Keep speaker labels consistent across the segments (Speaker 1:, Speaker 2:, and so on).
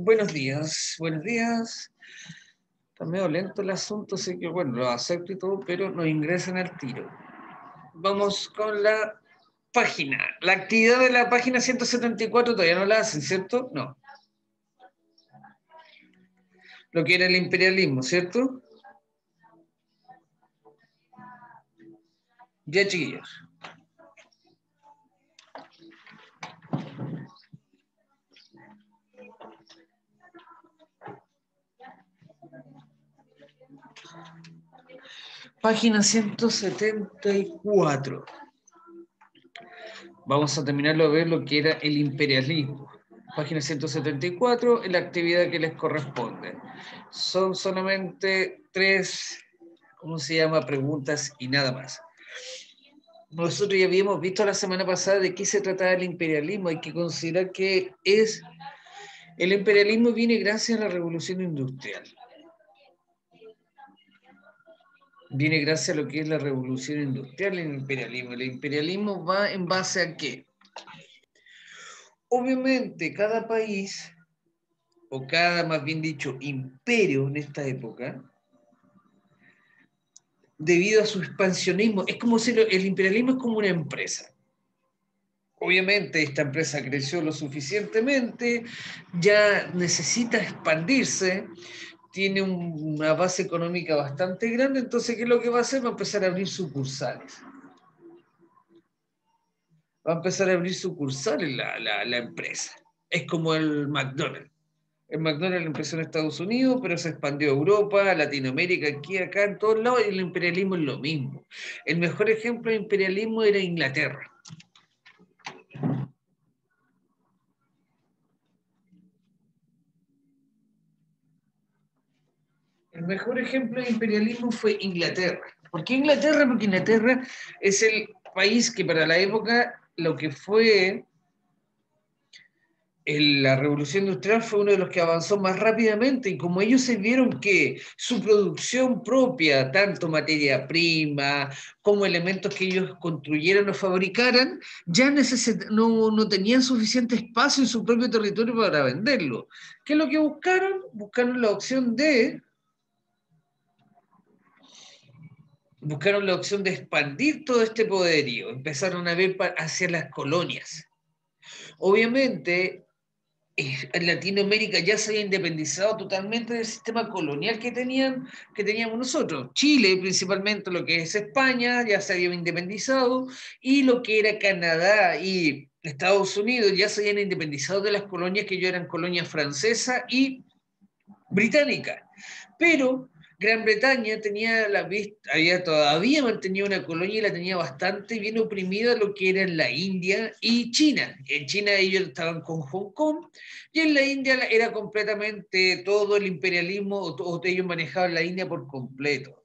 Speaker 1: Buenos días, buenos días. Está medio lento el asunto, así que bueno, lo acepto y todo, pero nos ingresan al tiro. Vamos con la página. La actividad de la página 174 todavía no la hacen, ¿cierto? No. Lo que era el imperialismo, ¿cierto? Ya, chiquillos. Página 174. Vamos a terminarlo de ver lo que era el imperialismo. Página 174, la actividad que les corresponde. Son solamente 3, ¿cómo se llama? Preguntas y nada más. Nosotros ya habíamos visto la semana pasada de qué se trataba el imperialismo. Hay que considerar que el imperialismo viene gracias a la revolución industrial. Viene gracias a lo que es la revolución industrial el imperialismo. El imperialismo va en base a qué. Obviamente, cada país, o cada, más bien dicho, imperio en esta época, debido a su expansionismo, es como si el imperialismo es como una empresa. Obviamente esta empresa creció lo suficientemente, ya necesita expandirse, tiene una base económica bastante grande, entonces ¿qué es lo que va a hacer? Va a empezar a abrir sucursales. Va a empezar a abrir sucursales la empresa. Es como el McDonald's. El McDonald's empezó en Estados Unidos, pero se expandió a Europa, a Latinoamérica, aquí, acá, en todos lados, y el imperialismo es lo mismo. El mejor ejemplo de imperialismo era Inglaterra. El mejor ejemplo de imperialismo fue Inglaterra. ¿Por qué Inglaterra? Porque Inglaterra es el país que para la época lo que fue la revolución industrial fue uno de los que avanzó más rápidamente y como ellos se vieron que su producción propia, tanto materia prima como elementos que ellos construyeran o fabricaran, ya no tenían suficiente espacio en su propio territorio para venderlo. ¿Qué es lo que buscaron? Buscaron la opción de expandir todo este poderío, empezaron a ver hacia las colonias. Obviamente, en Latinoamérica ya se había independizado totalmente del sistema colonial que teníamos nosotros. Chile, principalmente lo que es España, ya se había independizado, y lo que era Canadá y Estados Unidos ya se habían independizado de las colonias que ya eran colonias francesas y británicas. Pero Gran Bretaña había todavía mantenido una colonia y la tenía bastante bien oprimida lo que era en la India y China. En China ellos estaban con Hong Kong y en la India era completamente todo el imperialismo, o ellos manejaban la India por completo.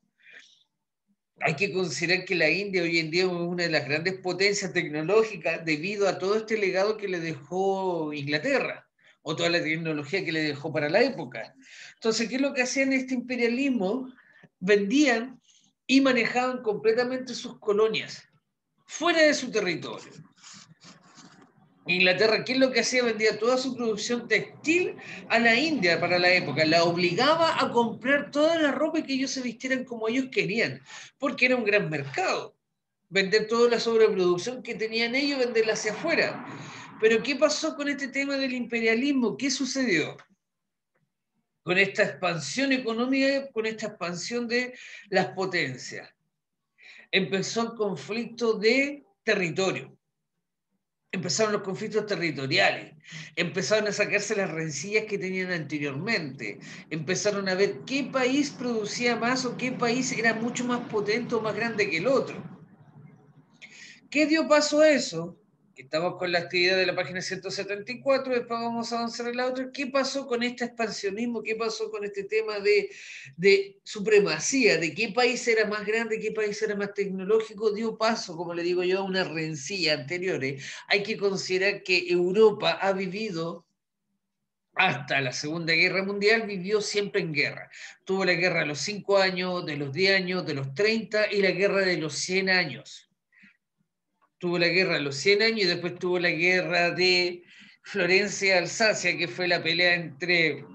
Speaker 1: Hay que considerar que la India hoy en día es una de las grandes potencias tecnológicas debido a todo este legado que le dejó Inglaterra o toda la tecnología que le dejó para la época. Entonces, ¿qué es lo que hacían este imperialismo? Vendían y manejaban completamente sus colonias fuera de su territorio. Inglaterra, ¿qué es lo que hacía? Vendía toda su producción textil a la India para la época. La obligaba a comprar toda la ropa y que ellos se vistieran como ellos querían, porque era un gran mercado. Vender toda la sobreproducción que tenían ellos, venderla hacia afuera. Pero ¿qué pasó con este tema del imperialismo? ¿Qué sucedió? Con esta expansión económica, con esta expansión de las potencias. Empezó el conflicto de territorio. Empezaron los conflictos territoriales, empezaron a sacarse las rencillas que tenían anteriormente, empezaron a ver qué país producía más o qué país era mucho más potente o más grande que el otro. ¿Qué dio paso a eso? Estamos con la actividad de la página 174, después vamos a avanzar en la otra. ¿Qué pasó con este expansionismo? ¿Qué pasó con este tema de supremacía? ¿De qué país era más grande? ¿Qué país era más tecnológico? Dio paso, como le digo yo, a una rencilla anteriores. Hay que considerar que Europa ha vivido hasta la Segunda Guerra Mundial, vivió siempre en guerra. Tuvo la guerra de los 5 años, de los 10 años, de los 30 y la guerra de los 100 años. Tuvo la guerra de los 100 años y después tuvo la guerra de Florencia, Alsacia, que fue la pelea entre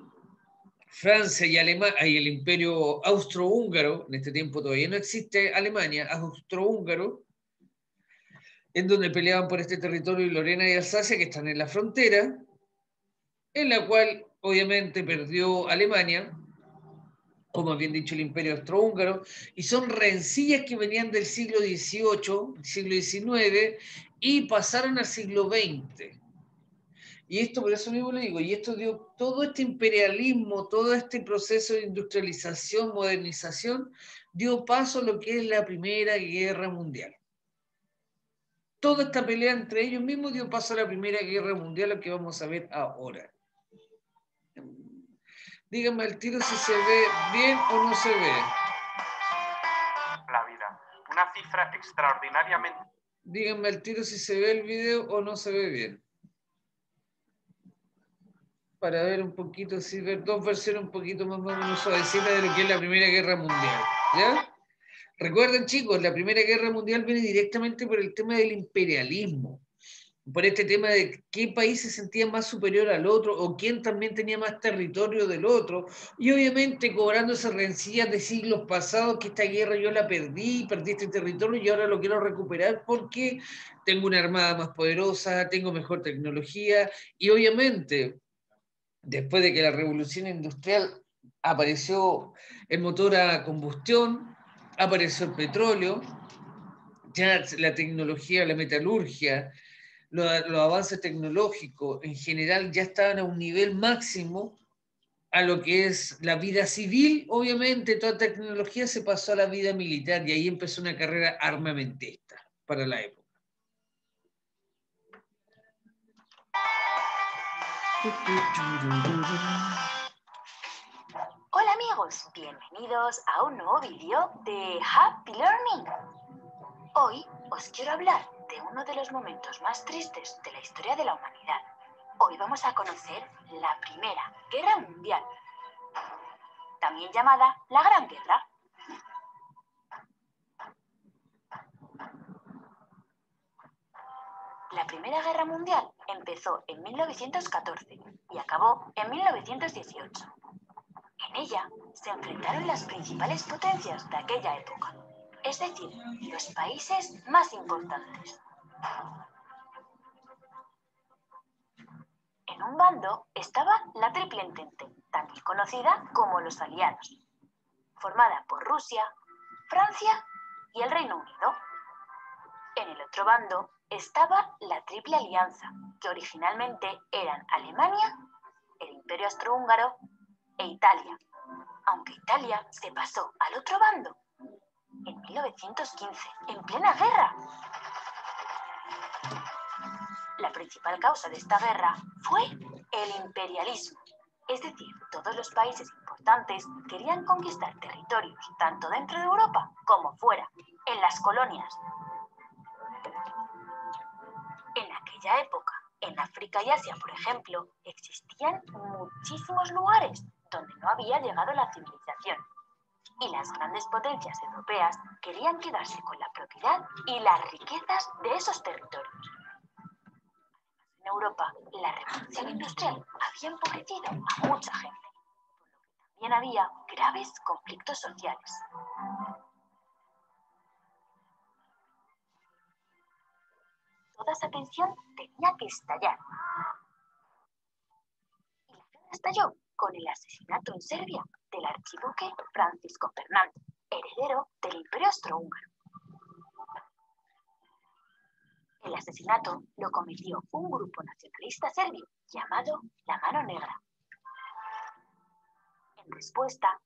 Speaker 1: Francia y Alemania, y el imperio austrohúngaro, en este tiempo todavía no existe Alemania, austrohúngaro, en donde peleaban por este territorio y Lorena y Alsacia, que están en la frontera, en la cual obviamente perdió Alemania, como bien dicho el imperio austrohúngaro, y son rencillas que venían del siglo XVIII, siglo XIX, y pasaron al siglo XX. Y esto, por eso mismo le digo, y esto dio todo este imperialismo, todo este proceso de industrialización, modernización, dio paso a lo que es la Primera Guerra Mundial. Toda esta pelea entre ellos mismos dio paso a la Primera Guerra Mundial, lo que vamos a ver ahora. Díganme al tiro si se ve bien o no se ve.
Speaker 2: La vida, una cifra extraordinariamente...
Speaker 1: Díganme al tiro si se ve el video o no se ve bien. Para ver un poquito, sí, ver dos versiones un poquito más o menos suavecitas de lo que es la Primera Guerra Mundial. ¿Ya? Recuerden, chicos, la Primera Guerra Mundial viene directamente por el tema del imperialismo, por este tema de qué país se sentía más superior al otro o quién también tenía más territorio del otro, y obviamente cobrando esas rencillas de siglos pasados, que esta guerra yo la perdí este territorio y ahora lo quiero recuperar porque tengo una armada más poderosa, tengo mejor tecnología, y obviamente después de que la revolución industrial apareció el motor a combustión, apareció el petróleo, ya la tecnología, la metalurgia, los avances tecnológicos en general ya estaban a un nivel máximo a lo que es la vida civil. Obviamente toda tecnología se pasó a la vida militar y ahí empezó una carrera armamentista para la época.
Speaker 3: Hola amigos, bienvenidos a un nuevo vídeo de Happy Learning. Hoy os quiero hablar de uno de los momentos más tristes de la historia de la humanidad. Hoy vamos a conocer la Primera Guerra Mundial, también llamada la Gran Guerra. La Primera Guerra Mundial empezó en 1914 y acabó en 1918. En ella se enfrentaron las principales potencias de aquella época, es decir, los países más importantes. En un bando estaba la Triple Entente, también conocida como los Aliados, formada por Rusia, Francia y el Reino Unido. En el otro bando estaba la Triple Alianza, que originalmente eran Alemania, el Imperio Austrohúngaro e Italia, aunque Italia se pasó al otro bando en 1915, en plena guerra. La principal causa de esta guerra fue el imperialismo, es decir, todos los países importantes querían conquistar territorios, tanto dentro de Europa como fuera, en las colonias. En aquella época, en África y Asia, por ejemplo, existían muchísimos lugares donde no había llegado la civilización. Y las grandes potencias europeas querían quedarse con la propiedad y las riquezas de esos territorios. En Europa, la revolución industrial había empobrecido a mucha gente, por lo que también había graves conflictos sociales. Toda esa tensión tenía que estallar. Y la guerra estalló con el asesinato en Serbia del archiduque Francisco Fernando, heredero del Imperio Austrohúngaro. El asesinato lo cometió un grupo nacionalista serbio llamado la Mano Negra, en respuesta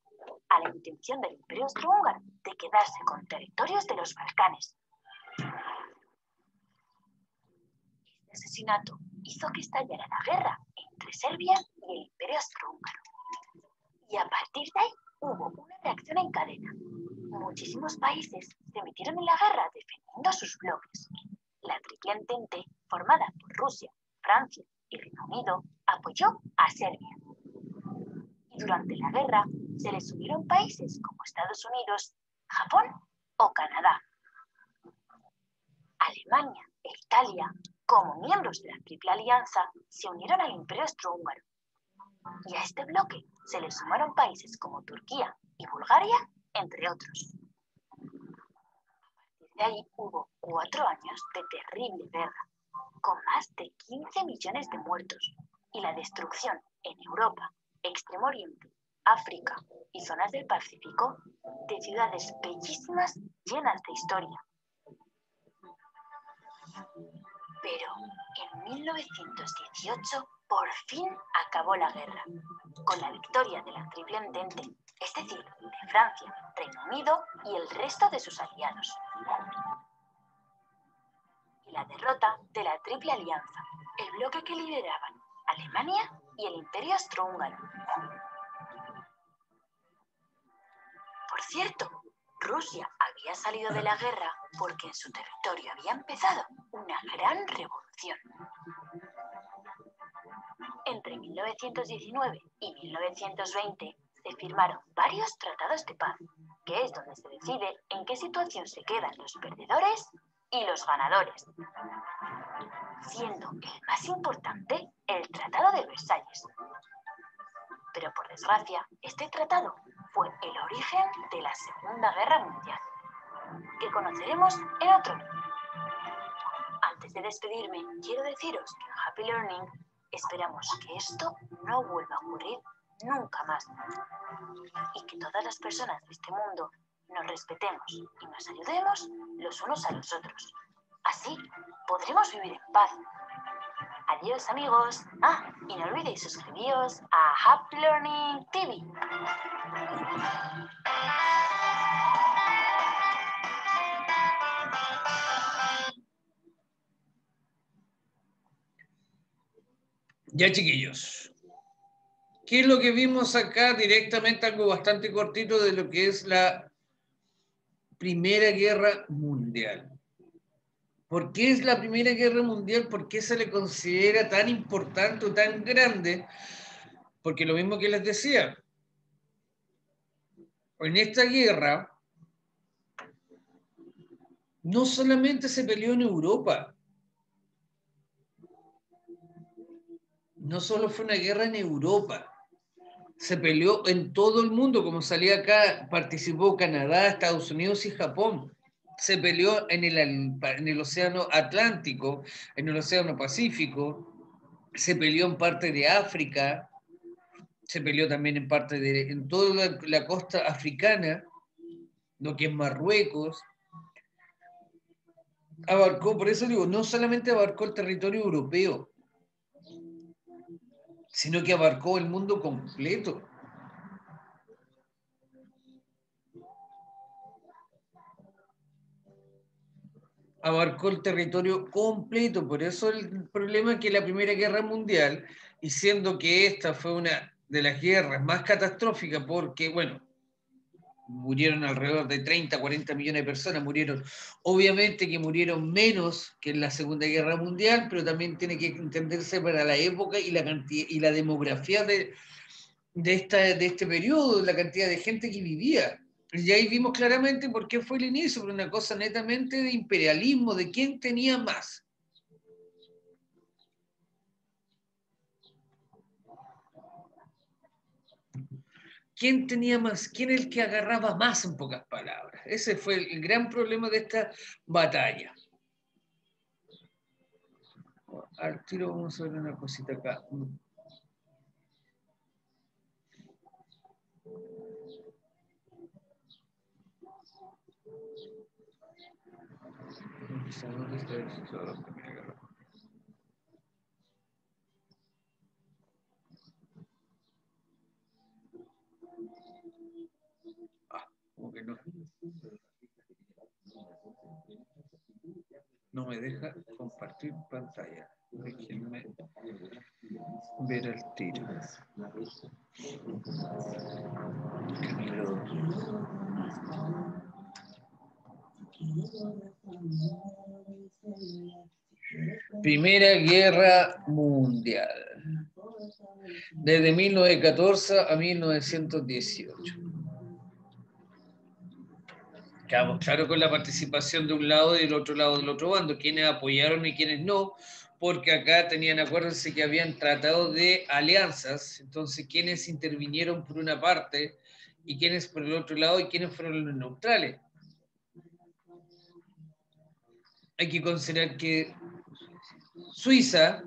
Speaker 3: a la intención del Imperio Austrohúngaro de quedarse con territorios de los Balcanes. Este asesinato hizo que estallara la guerra entre Serbia y el Imperio Austrohúngaro. Y a partir de ahí hubo una reacción en cadena. Muchísimos países se metieron en la guerra defendiendo sus bloques. La Triple Entente, formada por Rusia, Francia y Reino Unido, apoyó a Serbia. Y durante la guerra se les unieron países como Estados Unidos, Japón o Canadá. Alemania e Italia Como miembros de la Triple Alianza, se unieron al Imperio Austrohúngaro. Y a este bloque se le sumaron países como Turquía y Bulgaria, entre otros. De ahí hubo 4 años de terrible guerra, con más de 15 millones de muertos y la destrucción en Europa, Extremo Oriente, África y zonas del Pacífico de ciudades bellísimas llenas de historia. Pero en 1918 por fin acabó la guerra, con la victoria de la Triple Entente, es decir, de Francia, Reino Unido y el resto de sus aliados. Y la derrota de la Triple Alianza, el bloque que lideraban Alemania y el Imperio Austrohúngaro. Por cierto, Rusia había salido de la guerra porque en su territorio había empezado una gran revolución. Entre 1919 y 1920 se firmaron varios tratados de paz, que es donde se decide en qué situación se quedan los perdedores y los ganadores, siendo el más importante el Tratado de Versalles. Pero por desgracia, este tratado fue el origen de la Segunda Guerra Mundial, que conoceremos en otro vídeo. Antes de despedirme, quiero deciros que en Happy Learning esperamos que esto no vuelva a ocurrir nunca más y que todas las personas de este mundo nos respetemos y nos ayudemos los unos a los otros. Así podremos vivir en paz. Adiós, amigos. Y no olvidéis suscribiros a Happy Learning TV.
Speaker 1: Ya, chiquillos, ¿qué es lo que vimos acá? Directamente algo bastante cortito de lo que es la Primera Guerra Mundial. ¿Por qué es la Primera Guerra Mundial? ¿Por qué se le considera tan importante o tan grande? Porque lo mismo que les decía, en esta guerra no solamente se peleó en Europa, no solo fue una guerra en Europa, se peleó en todo el mundo, como salía acá, participó Canadá, Estados Unidos y Japón. Se peleó en el Océano Atlántico, en el Océano Pacífico, se peleó en parte de África, se peleó también en toda la costa africana, lo que es Marruecos. Abarcó, por eso digo, no solamente abarcó el territorio europeo, sino que abarcó el mundo completo. Abarcó el territorio completo, por eso el problema es que la Primera Guerra Mundial, y siendo que esta fue una de las guerras más catastróficas, porque, bueno, murieron alrededor de 30, 40 millones de personas, murieron, obviamente que murieron menos que en la Segunda Guerra Mundial, pero también tiene que entenderse para la época y la cantidad y la demografía de este periodo, la cantidad de gente que vivía. Y ahí vimos claramente por qué fue el inicio, por una cosa netamente de imperialismo, de quién tenía más. ¿Quién tenía más? ¿Quién es el que agarraba más, en pocas palabras? Ese fue el gran problema de esta batalla. Al tiro vamos a ver una cosita acá. ¿Dónde está eso? Como que no me deja compartir pantalla. Déjenme ver el tiro. Camilo. Primera Guerra Mundial. Desde 1914 a 1918. Quedamos claro con la participación de un lado y del otro lado del otro bando, quienes apoyaron y quienes no, porque acá tenían, acuérdense que habían tratado de alianzas, entonces quienes intervinieron por una parte y quienes por el otro lado y quienes fueron los neutrales. Hay que considerar que Suiza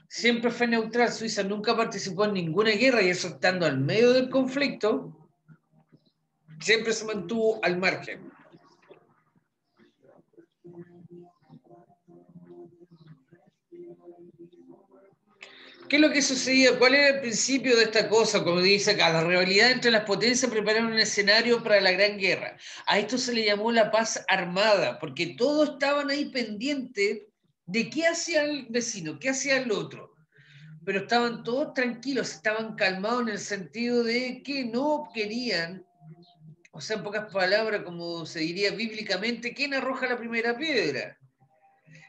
Speaker 1: siempre fue neutral, Suiza nunca participó en ninguna guerra y eso estando al medio del conflicto, siempre se mantuvo al margen. ¿Qué es lo que sucedía? ¿Cuál era el principio de esta cosa? Como dice acá, la rivalidad entre las potencias prepararon un escenario para la Gran Guerra. A esto se le llamó la paz armada, porque todos estaban ahí pendientes de qué hacía el vecino, qué hacía el otro. Pero estaban todos tranquilos, estaban calmados en el sentido de que no querían, o sea, en pocas palabras, como se diría bíblicamente, ¿quién arroja la primera piedra?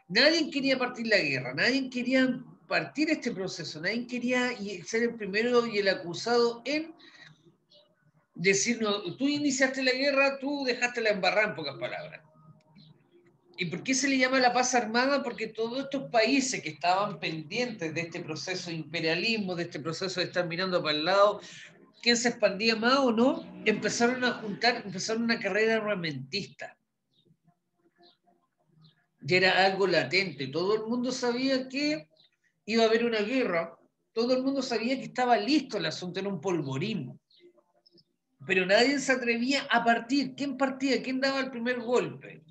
Speaker 1: Nadie quería partir la guerra, nadie quería partir este proceso, nadie quería ser el primero y el acusado en decir, no, tú iniciaste la guerra, tú dejaste la embarrada, en pocas palabras. ¿Y por qué se le llama la paz armada? Porque todos estos países que estaban pendientes de este proceso de imperialismo, de este proceso de estar mirando para el lado, quién se expandía más o no, empezaron a juntar, empezaron una carrera armamentista. Ya era algo latente, todo el mundo sabía que iba a haber una guerra, todo el mundo sabía que estaba listo el asunto, era un polvorín, pero nadie se atrevía a partir. ¿Quién partía? ¿Quién daba el primer golpe?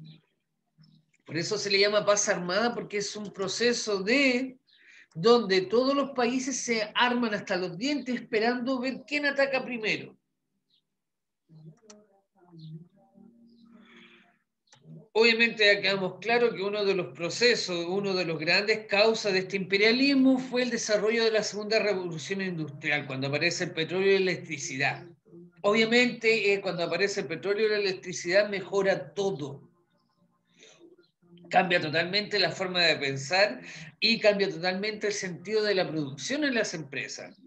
Speaker 1: Por eso se le llama paz armada, porque es un proceso de donde todos los países se arman hasta los dientes esperando ver quién ataca primero. Obviamente ya quedamos claro que uno de los procesos, uno de los grandes causas de este imperialismo fue el desarrollo de la segunda revolución industrial, cuando aparece el petróleo y la electricidad. Obviamente, cuando aparece el petróleo y la electricidad mejora todo. Cambia totalmente la forma de pensar y cambia totalmente el sentido de la producción en las empresas.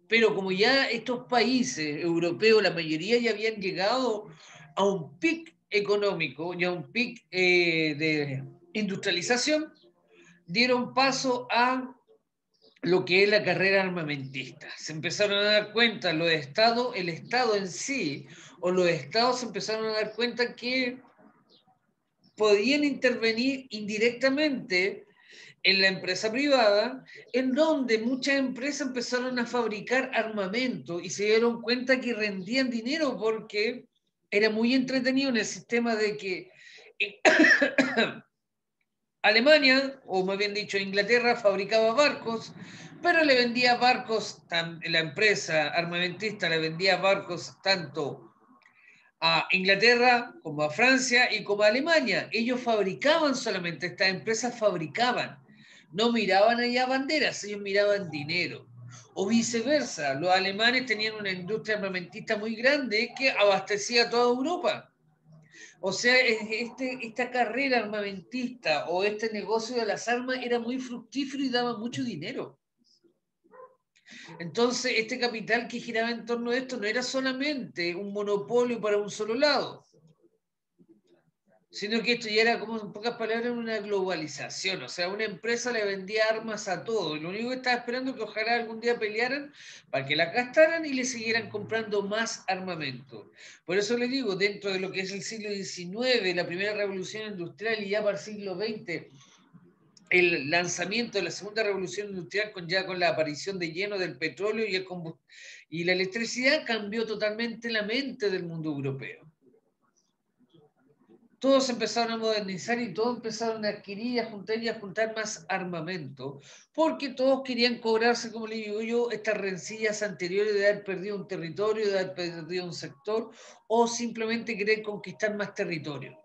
Speaker 1: Pero como ya estos países europeos, la mayoría ya habían llegado a un pic económico y a un pic de industrialización, dieron paso a lo que es la carrera armamentista. Se empezaron a dar cuenta los estados, el Estado en sí, o los estados se empezaron a dar cuenta que podían intervenir indirectamente en la empresa privada, en donde muchas empresas empezaron a fabricar armamento y se dieron cuenta que rendían dinero porque era muy entretenido en el sistema de que Alemania, o más bien dicho Inglaterra, fabricaba barcos, pero le vendía barcos, la empresa armamentista le vendía barcos tanto a Inglaterra como a Francia y como a Alemania. Ellos fabricaban solamente, estas empresas fabricaban, no miraban allá banderas, ellos miraban dinero. O viceversa, los alemanes tenían una industria armamentista muy grande que abastecía a toda Europa. O sea, esta carrera armamentista o este negocio de las armas era muy fructífero y daba mucho dinero. Entonces, este capital que giraba en torno a esto no era solamente un monopolio para un solo lado, sino que esto ya era, como en pocas palabras, una globalización. O sea, una empresa le vendía armas a todo. Lo único que estaba esperando es que ojalá algún día pelearan para que las gastaran y le siguieran comprando más armamento. Por eso les digo, dentro de lo que es el siglo XIX, la primera revolución industrial y ya para el siglo XX, el lanzamiento de la segunda revolución industrial ya con la aparición de lleno del petróleo y la electricidad cambió totalmente la mente del mundo europeo. Todos empezaron a modernizar y todos empezaron a adquirir y a juntar más armamento, porque todos querían cobrarse, como le digo yo, estas rencillas anteriores de haber perdido un territorio, de haber perdido un sector, o simplemente querer conquistar más territorio.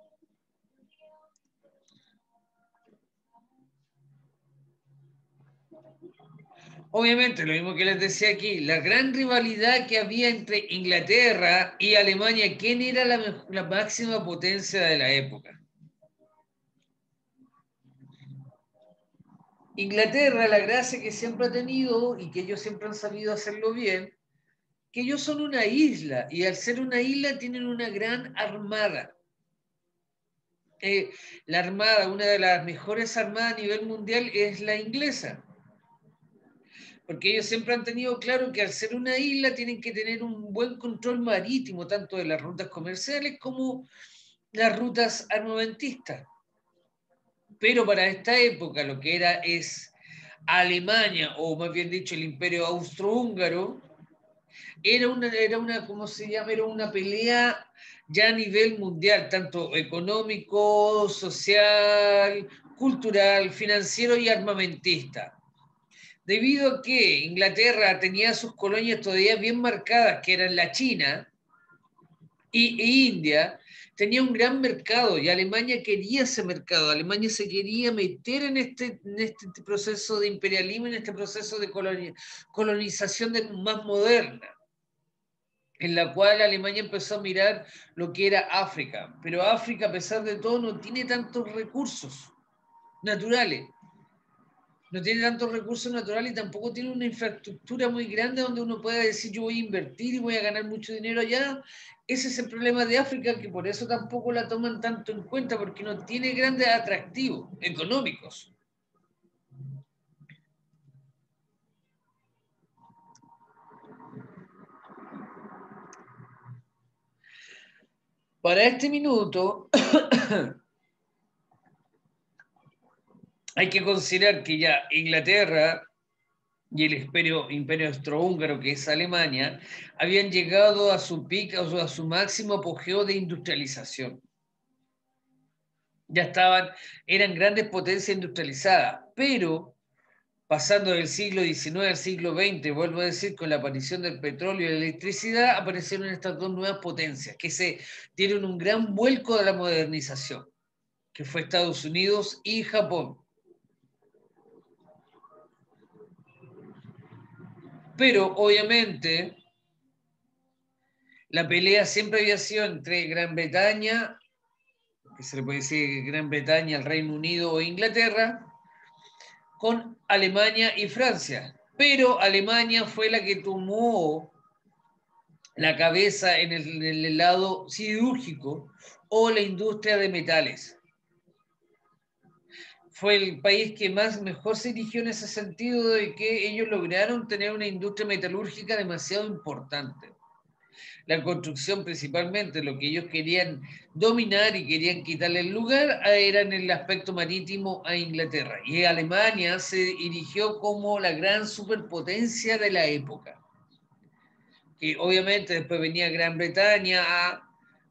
Speaker 1: Obviamente, lo mismo que les decía aquí, la gran rivalidad que había entre Inglaterra y Alemania, ¿quién era la máxima potencia de la época? Inglaterra, la gracia que siempre ha tenido y que ellos siempre han sabido hacerlo bien, que ellos son una isla y al ser una isla tienen una gran armada. la armada, una de las mejores armadas a nivel mundial es la inglesa. Porque ellos siempre han tenido claro que al ser una isla tienen que tener un buen control marítimo, tanto de las rutas comerciales como las rutas armamentistas. Pero para esta época lo que es Alemania, o más bien dicho el Imperio Austrohúngaro, ¿cómo se llama? Era una pelea ya a nivel mundial, tanto económico, social, cultural, financiero y armamentista. Debido a que Inglaterra tenía sus colonias todavía bien marcadas, que eran la China e India, tenía un gran mercado y Alemania quería ese mercado. Alemania se quería meter en este proceso de imperialismo, en este proceso de colonización más moderna, en la cual Alemania empezó a mirar lo que era África. Pero África, a pesar de todo, no tiene tantos recursos naturales. No tiene tantos recursos naturales y tampoco tiene una infraestructura muy grande donde uno pueda decir yo voy a invertir y voy a ganar mucho dinero allá. Ese es el problema de África, que por eso tampoco la toman tanto en cuenta, porque no tiene grandes atractivos económicos. Para este minuto hay que considerar que ya Inglaterra y el imperio austrohúngaro, que es Alemania, habían llegado a su pico, o a su máximo apogeo de industrialización. Ya eran grandes potencias industrializadas, pero pasando del siglo XIX al siglo XX, vuelvo a decir, con la aparición del petróleo y la electricidad, aparecieron estas dos nuevas potencias que se dieron un gran vuelco de la modernización, que fue Estados Unidos y Japón. Pero obviamente la pelea siempre había sido entre Gran Bretaña, que se le puede decir Gran Bretaña, el Reino Unido o Inglaterra, con Alemania y Francia. Pero Alemania fue la que tomó la cabeza en el lado siderúrgico o la industria de metales. Fue el país que mejor se dirigió en ese sentido, de que ellos lograron tener una industria metalúrgica demasiado importante. La construcción, principalmente, lo que ellos querían dominar y querían quitarle el lugar era en el aspecto marítimo a Inglaterra. Y Alemania se erigió como la gran superpotencia de la época. Que obviamente después venía Gran Bretaña,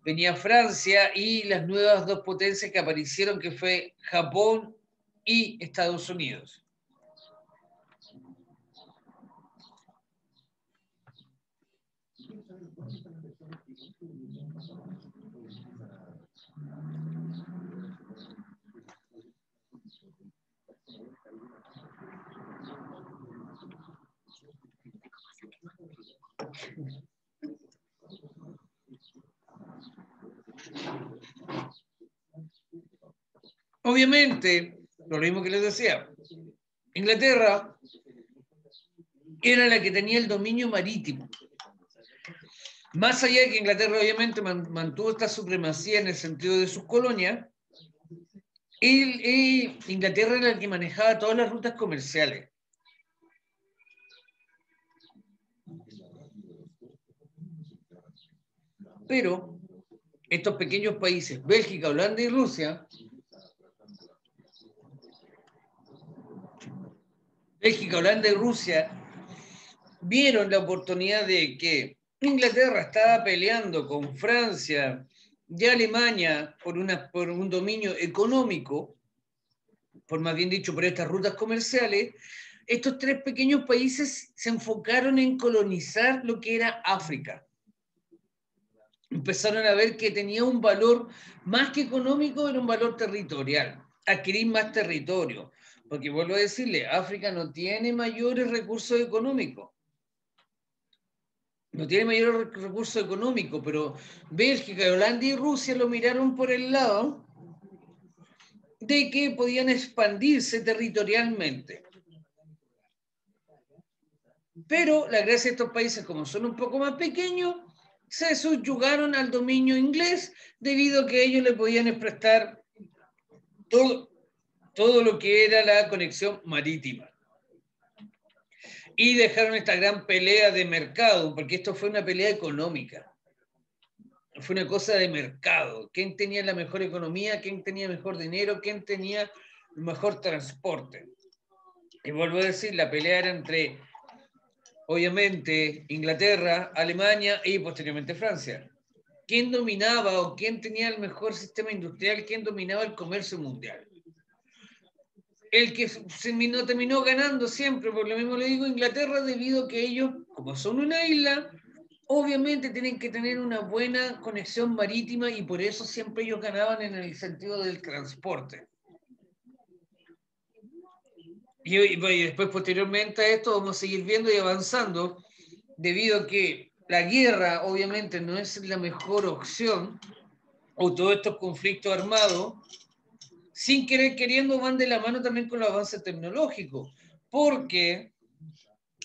Speaker 1: venía Francia y las nuevas dos potencias que aparecieron, que fue Japón y Estados Unidos. Obviamente, lo mismo que les decía, Inglaterra era la que tenía el dominio marítimo. Más allá de que Inglaterra obviamente mantuvo esta supremacía en el sentido de sus colonias, Inglaterra era la que manejaba todas las rutas comerciales. Pero estos pequeños países, Bélgica, Holanda y Rusia, vieron la oportunidad de que Inglaterra estaba peleando con Francia y Alemania por un dominio económico, por más bien dicho, por estas rutas comerciales. Estos tres pequeños países se enfocaron en colonizar lo que era África. Empezaron a ver que tenía un valor más que económico, era un valor territorial, adquirir más territorio. Porque vuelvo a decirle, África no tiene mayores recursos económicos. No tiene mayores recursos económicos, pero Bélgica, Holanda y Rusia lo miraron por el lado de que podían expandirse territorialmente. Pero la gracia de estos países, como son un poco más pequeños, se subyugaron al dominio inglés debido a que ellos le podían prestar todo lo que era la conexión marítima. Y dejaron esta gran pelea de mercado, porque esto fue una pelea económica. Fue una cosa de mercado. ¿Quién tenía la mejor economía? ¿Quién tenía mejor dinero? ¿Quién tenía el mejor transporte? Y vuelvo a decir, la pelea era entre, obviamente, Inglaterra, Alemania y posteriormente Francia. ¿Quién dominaba o quién tenía el mejor sistema industrial? ¿Quién dominaba el comercio mundial? El que terminó ganando siempre, por lo mismo le digo, Inglaterra, debido a que ellos, como son una isla, obviamente tienen que tener una buena conexión marítima y por eso siempre ellos ganaban en el sentido del transporte. Y después, posteriormente a esto, vamos a seguir viendo y avanzando, debido a que la guerra, obviamente, no es la mejor opción, o todos estos conflictos armados, sin querer queriendo, van de la mano también con el avance tecnológico, porque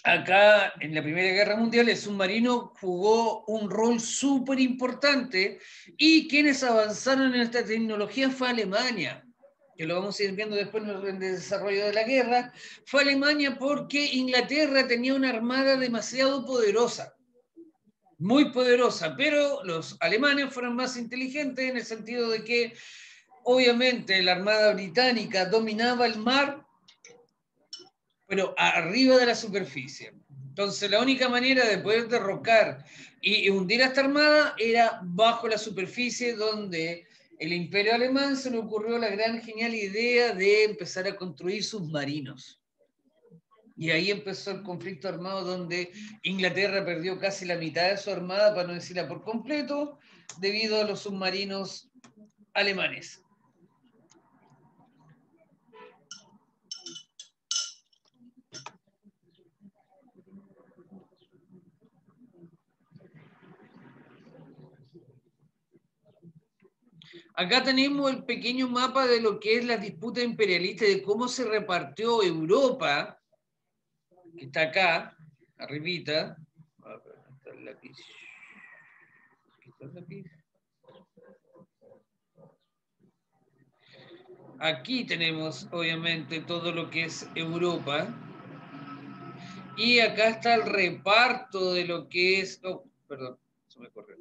Speaker 1: acá en la Primera Guerra Mundial el submarino jugó un rol súper importante y quienes avanzaron en esta tecnología fue Alemania, que lo vamos a ir viendo después en el desarrollo de la guerra. Fue Alemania porque Inglaterra tenía una armada demasiado poderosa, muy poderosa, pero los alemanes fueron más inteligentes en el sentido de que obviamente la Armada Británica dominaba el mar, pero arriba de la superficie. Entonces la única manera de poder derrocar y hundir a esta armada era bajo la superficie, donde el Imperio Alemán se le ocurrió la gran genial idea de empezar a construir submarinos. Y ahí empezó el conflicto armado, donde Inglaterra perdió casi la mitad de su armada, para no decirla por completo, debido a los submarinos alemanes. Acá tenemos el pequeño mapa de lo que es la disputa imperialista, de cómo se repartió Europa, que está acá, arribita. Está el lápiz. ¿Está el lápiz? Aquí tenemos, obviamente, todo lo que es Europa. Y acá está el reparto de lo que es... Oh, perdón, se me corrió.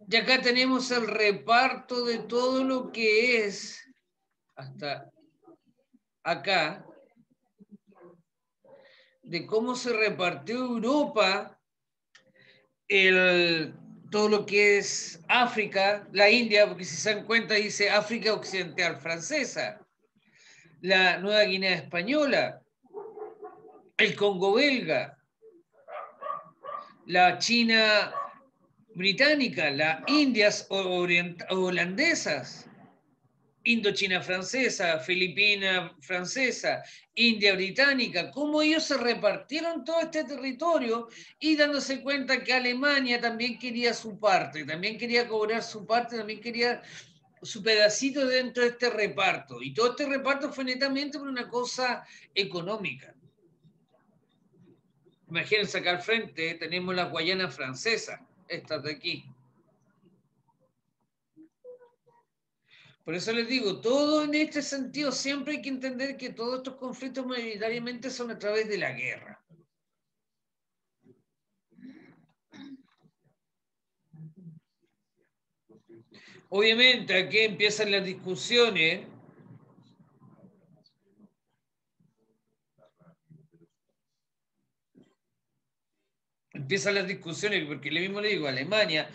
Speaker 1: Y acá tenemos el reparto de todo lo que es, hasta acá, de cómo se repartió Europa, todo lo que es África, la India, porque si se dan cuenta dice África Occidental Francesa, la Nueva Guinea Española, el Congo belga, la China británica, las Indias holandesas, Indochina francesa, Filipina francesa, India británica, cómo ellos se repartieron todo este territorio y dándose cuenta que Alemania también quería su parte, también quería cobrar su parte, también quería su pedacito dentro de este reparto. Y todo este reparto fue netamente por una cosa económica. Imagínense acá al frente tenemos la Guayana francesa, estas de aquí. Por eso les digo, todo en este sentido, siempre hay que entender que todos estos conflictos mayoritariamente son a través de la guerra. Obviamente, aquí empiezan las discusiones. Empiezan las discusiones, porque le mismo le digo, Alemania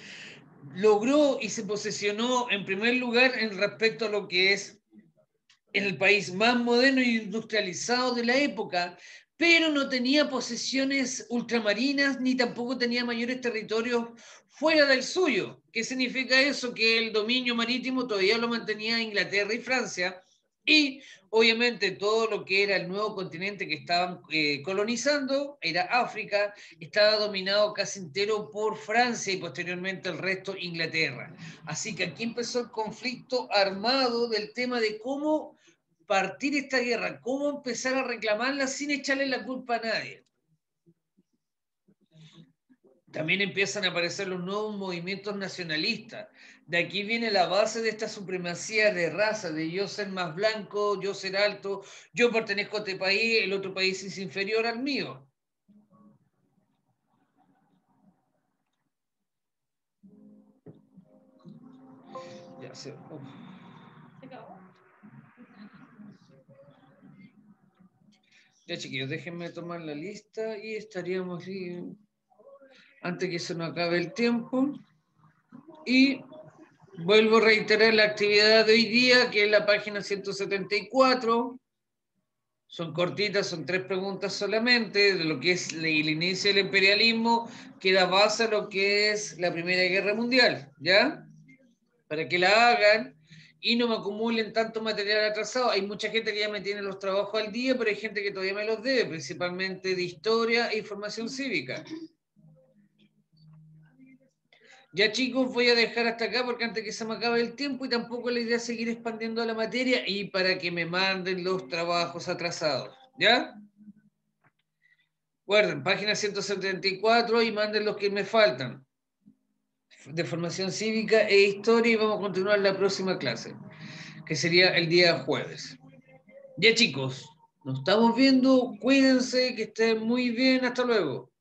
Speaker 1: logró y se posesionó en primer lugar en respecto a lo que es el país más moderno e industrializado de la época, pero no tenía posesiones ultramarinas ni tampoco tenía mayores territorios fuera del suyo. ¿Qué significa eso? Que el dominio marítimo todavía lo mantenía Inglaterra y Francia, y obviamente todo lo que era el nuevo continente que estaban colonizando, era África, estaba dominado casi entero por Francia y posteriormente el resto Inglaterra. Así que aquí empezó el conflicto armado del tema de cómo partir esta guerra, cómo empezar a reclamarla sin echarle la culpa a nadie. También empiezan a aparecer los nuevos movimientos nacionalistas. De aquí viene la base de esta supremacía de raza, de yo ser más blanco, yo ser alto, yo pertenezco a este país, el otro país es inferior al mío. Ya se... ¿Se acabó? Ya, chiquillos, déjenme tomar la lista y estaríamos bien antes que se nos acabe el tiempo. Y vuelvo a reiterar la actividad de hoy día, que es la página 174. Son cortitas, son 3 preguntas solamente, de lo que es el inicio del imperialismo, que da base a lo que es la Primera Guerra Mundial, ¿ya? Para que la hagan y no me acumulen tanto material atrasado. Hay mucha gente que ya me tiene los trabajos al día, pero hay gente que todavía me los debe, principalmente de historia e información cívica. Ya, chicos, voy a dejar hasta acá porque antes que se me acabe el tiempo y tampoco la idea es seguir expandiendo la materia y para que me manden los trabajos atrasados, ¿ya? Guarden, página 174 y manden los que me faltan de formación cívica e historia y vamos a continuar la próxima clase, que sería el día jueves. Ya, chicos, nos estamos viendo, cuídense, que estén muy bien, hasta luego.